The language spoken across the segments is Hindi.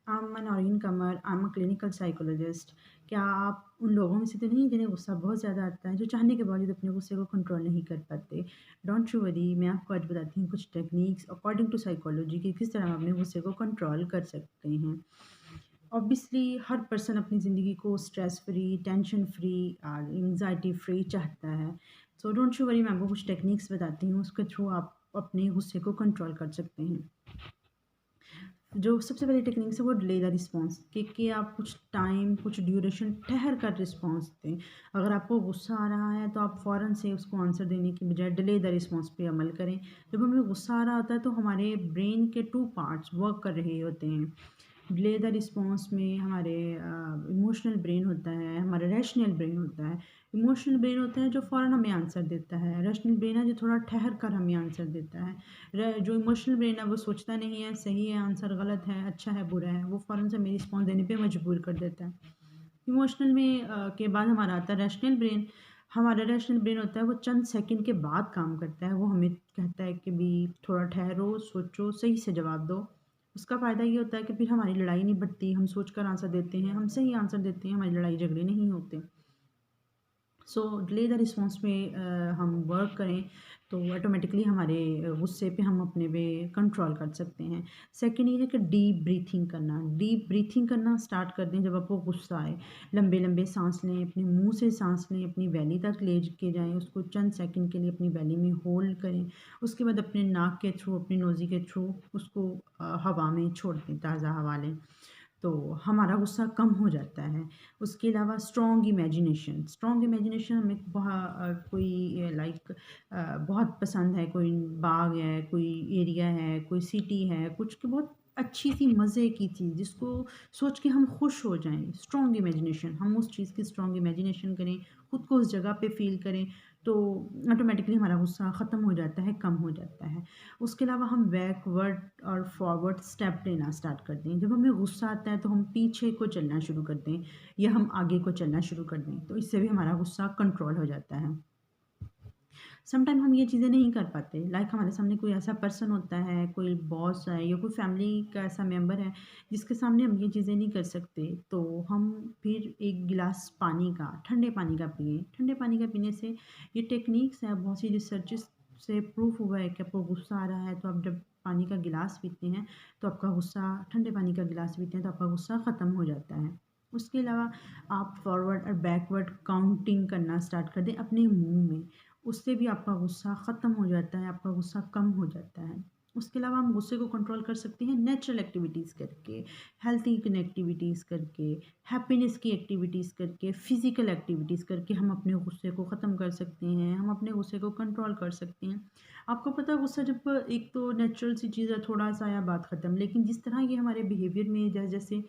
I am an Naureen Qamar, I am a clinical psychologist. क्या आप उन लोगों में से तो नहीं जिन्हें गुस्सा बहुत ज़्यादा आता है, जो चाहने के बावजूद अपने गुस्से को कंट्रोल नहीं कर पाते? डोंट यू वरी, मैं आपको आज बताती हूँ कुछ टेक्निक्स अकॉर्डिंग टू साइकोलॉजी कि किस तरह हम अपने गुस्से को कंट्रोल कर सकते हैं। ऑब्वियसली हर पर्सन अपनी ज़िंदगी को स्ट्रेस फ्री, टेंशन फ्री और एंग्जायटी फ्री चाहता है। सो डोंट यू वरी, मैं आपको कुछ टेक्निक्स बताती हूँ, उसके थ्रू आप अपने गुस्से को कंट्रोल कर सकते हैं। जो सबसे पहली टेक्निक्स है वो डिले द रिस्पॉन्स कि आप कुछ टाइम, कुछ ड्यूरेशन ठहर कर रिस्पॉन्स दें। अगर आपको गुस्सा आ रहा है तो आप फ़ौरन से उसको आंसर देने की बजाय डिले द रिस्पॉन्स पे अमल करें। जब हमें गुस्सा आ रहा होता है तो हमारे ब्रेन के 2 पार्ट्स वर्क कर रहे होते हैं। डिले द रिस्पॉन्स में हमारे इमोशनल ब्रेन होता है, हमारा रैशनल ब्रेन होता है। इमोशनल ब्रेन होता है जो फ़ौरन हमें आंसर देता है, रैशनल ब्रेन है जो थोड़ा ठहर कर हमें आंसर देता है। जो इमोशनल ब्रेन है वो सोचता नहीं है, सही है आंसर, गलत है, अच्छा है, बुरा है, वो फ़ौरन से हमें रिस्पॉन्स देने पे मजबूर कर देता है। इमोशनल में के बाद हमारा आता है रैशनल ब्रेन। हमारा रैशनल ब्रेन होता है वो चंद सेकंड के बाद काम करता है, वो हमें कहता है कि भी थोड़ा ठहरो, सोचो, सही से जवाब दो। उसका फ़ायदा ये होता है कि फिर हमारी लड़ाई नहीं बढ़ती, हम सोच कर आंसर देते हैं, हम सही आंसर देते हैं, हमारी लड़ाई झगड़े नहीं होते। सो डिले द रिस्पॉन्स में हम वर्क करें तो ऑटोमेटिकली हमारे गुस्से पे हम अपने पे कंट्रोल कर सकते हैं। सेकंड ये है कि डीप ब्रीथिंग करना स्टार्ट कर दें जब आपको गुस्सा आए। लंबे लंबे सांस लें, अपने मुंह से सांस लें, अपनी वैली तक ले के जाएं, उसको चंद सेकंड के लिए अपनी वैली में होल्ड करें। उसके बाद अपने नाक के थ्रू, अपनी नोज़ी के थ्रू उसको हवा में छोड़ दें, ताज़ा हवा लें। तो हमारा गुस्सा कम हो जाता है। उसके अलावा स्ट्रॉन्ग इमेजिनेशन हमें कोई बहुत पसंद है, कोई बाग है, कोई एरिया है, कोई सिटी है, कुछ की बहुत अच्छी-सी मज़े की चीज़ जिसको सोच के हम खुश हो जाएँ। स्ट्रॉन्ग इमेजिनेशन, हम उस चीज़ की स्ट्रॉन्ग इमेजिनेशन करें, खुद को उस जगह पे फ़ील करें, तो ऑटोमेटिकली हमारा गुस्सा ख़त्म हो जाता है, कम हो जाता है। उसके अलावा हम बैकवर्ड और फॉरवर्ड स्टेप लेना स्टार्ट कर दें। जब हमें गुस्सा आता है तो हम पीछे को चलना शुरू कर दें या हम आगे को चलना शुरू कर दें, तो इससे भी हमारा गुस्सा कंट्रोल हो जाता है। समटाइम हम ये चीज़ें नहीं कर पाते, लाइक हमारे सामने कोई ऐसा पर्सन होता है, कोई बॉस है या कोई फैमिली का ऐसा मेंबर है जिसके सामने हम ये चीज़ें नहीं कर सकते, तो हम फिर एक गिलास पानी का, ठंडे पानी का पिएँ। ठंडे पानी का पीने से ये टेक्निक्स हैं, बहुत सी रिसर्चेस से प्रूफ हुआ है कि आपको गुस्सा आ रहा है तो आप जब पानी का गिलास पीते हैं तो आपका गुस्सा, ठंडे पानी का गिलास पीते हैं तो आपका गुस्सा ख़त्म हो जाता है। उसके अलावा आप फॉरवर्ड और बैकवर्ड काउंटिंग करना स्टार्ट कर दें अपने मुँह में। उससे भी आपका गुस्सा ख़त्म हो जाता है, आपका गुस्सा कम हो जाता है। उसके अलावा हम गुस्से को कंट्रोल कर सकते हैं नेचुरल एक्टिविटीज़ करके, हेल्थी एक्टिविटीज़ करके, हैप्पीनेस की एक्टिविटीज़ करके, फ़िज़िकल एक्टिविटीज़ करके हम अपने गुस्से को ख़त्म कर सकते हैं, हम अपने गुस्से को कंट्रोल कर सकते हैं। आपको पता है गुस्सा जब एक तो नेचुरल सी चीज़ है, थोड़ा-सा आया बात ख़त्म, लेकिन जिस तरह ये हमारे बिहेवियर में जैसे-जैसे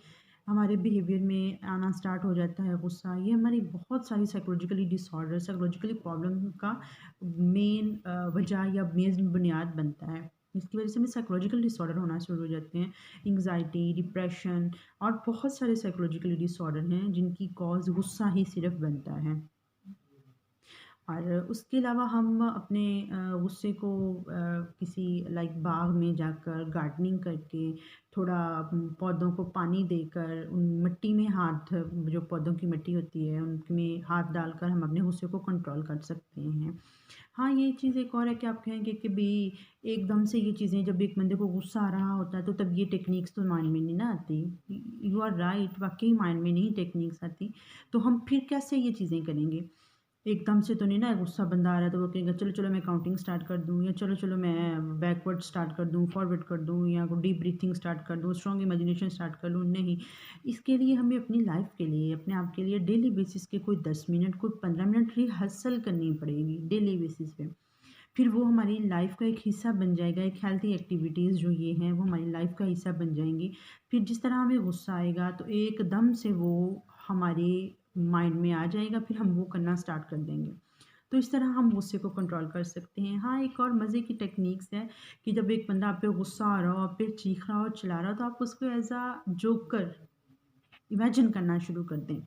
हमारे बिहेवियर में आना स्टार्ट हो जाता है गुस्सा, ये हमारी बहुत सारी साइकोलॉजिकली प्रॉब्लम का मेन वजह या मेन बुनियाद बनता है। इसकी वजह से हमें साइकोलॉजिकल डिसऑर्डर होना शुरू हो जाते हैं। एंग्ज़ायटी, डिप्रेशन और बहुत सारे साइकोलॉजिकल डिसऑर्डर हैं जिनकी कॉज़ गुस्सा ही सिर्फ़ बनता है। और उसके अलावा हम अपने गुस्से को किसी लाइक बाग में जाकर गार्डनिंग करके, थोड़ा पौधों को पानी देकर, उन मिट्टी में हाथ, जो पौधों की मिट्टी होती है उनमें हाथ डालकर हम अपने गुस्से को कंट्रोल कर सकते हैं। हाँ, ये चीज़ एक और है कि आप कहेंगे कि भई एकदम से ये चीज़ें, जब एक बंदे को गुस्सा आ रहा होता है तो तब ये टेक्निक्स तो माइंड में नहीं ना आती। यू आर राइट, वाक़ई माइंड में नहीं टेक्निक्स आती। तो हम फिर कैसे ये चीज़ें करेंगे? एकदम से तो नहीं ना, गुस्सा बंदा आ रहा है तो वो कहेगा चलो, चलो मैं काउंटिंग स्टार्ट कर दूँ, या चलो, चलो मैं बैकवर्ड स्टार्ट कर दूँ, फॉरवर्ड कर दूँ, या डीप ब्रीथिंग स्टार्ट कर दूँ, स्ट्रॉन्ग इमेजिनेशन स्टार्ट कर लूँ, नहीं। इसके लिए हमें अपनी लाइफ़ के लिए, अपने आप के लिए डेली बेसिस के कोई 10 मिनट, कोई 15 मिनट रिहर्सल करनी पड़ेगी डेली बेसिस पे। फिर वो हमारी लाइफ़ का एक हिस्सा बन जाएगा, एक हेल्थी एक्टिविटीज़ जो ये हैं वो हमारी लाइफ़ का हिस्सा बन जाएँगी। फिर जिस तरह हमें गुस्सा आएगा तो एकदम से वो हमारे माइंड में आ जाएगा, फिर हम वो करना स्टार्ट कर देंगे। तो इस तरह हम गुस्से को कंट्रोल कर सकते हैं। हाँ, एक और मज़े की टेक्निक्स है कि जब एक बंदा आप पे गुस्सा आ रहा हो, आप पे चीख रहा हो, चिल्ला रहा हो, तो आप उसको एज़ अ जोकर इमेजिन करना शुरू कर दें।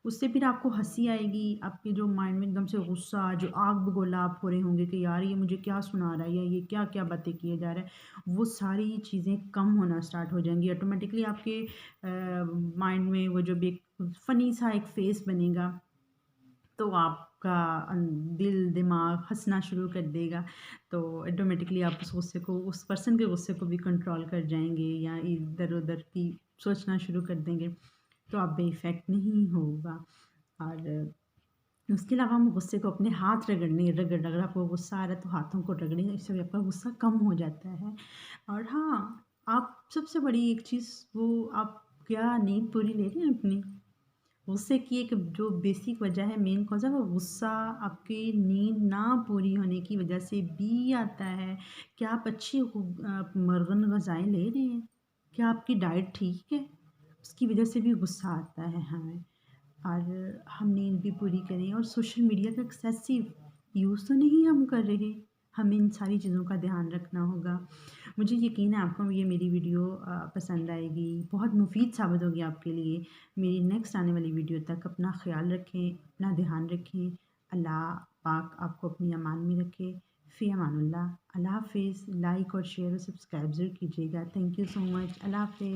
उससे फिर आपको हँसी आएगी, आपके जो माइंड में एकदम से गुस्सा, जो आग बगोला आप हो रहे होंगे कि यार ये मुझे क्या सुना रहा है या ये क्या-क्या बातें किए जा रहा है, वो सारी चीज़ें कम होना स्टार्ट हो जाएँगी। ऑटोमेटिकली आपके माइंड में वो जो भी एक फ़नी सा एक फ़ेस बनेगा, तो आपका दिल, दिमाग हँसना शुरू कर देगा। तो ऑटोमेटिकली आप उस गुस्से को, उस पर्सन के गुस्से को भी कंट्रोल कर जाएँगे या इधर-उधर की सोचना शुरू कर देंगे, तो आप पे इफ़ेक्ट नहीं होगा। और उसके अलावा हम गुस्से को अपने हाथ रगड़ने अगर आपको गुस्सा आ रहा है तो हाथों को रगड़ें, इससे भी आपका गुस्सा कम हो जाता है। और हाँ, आप सबसे बड़ी एक चीज़, वो आप क्या नींद पूरी ले रहे हैं अपनी? गुस्से की एक जो बेसिक वजह है, मेन कॉज़ है वो गुस्सा आपकी नींद ना पूरी होने की वजह से भी आता है। क्या आप अच्छी मर्गन ग़िज़ाएँ ले रहे हैं? क्या आपकी डाइट ठीक है? उसकी वजह से भी गुस्सा आता है हमें। और हम नींद भी पूरी करें और सोशल मीडिया का एक्सेसिव यूज़ तो नहीं हम कर रहे। हमें इन सारी चीज़ों का ध्यान रखना होगा। मुझे यकीन है आपको ये मेरी वीडियो पसंद आएगी, बहुत मुफ़ीद साबित होगी आपके लिए। मेरी नेक्स्ट आने वाली वीडियो तक अपना ख़्याल रखें, अपना ध्यान रखें। अल्लाह पाक आपको अपनी अमान में रखे। फ़ी अमानुल्लाह। अल्लाह हाफ़िज़। लाइक और शेयर और सब्सक्राइब ज़रूर कीजिएगा। Thank you so much. अल्लाह हाफ़िज़।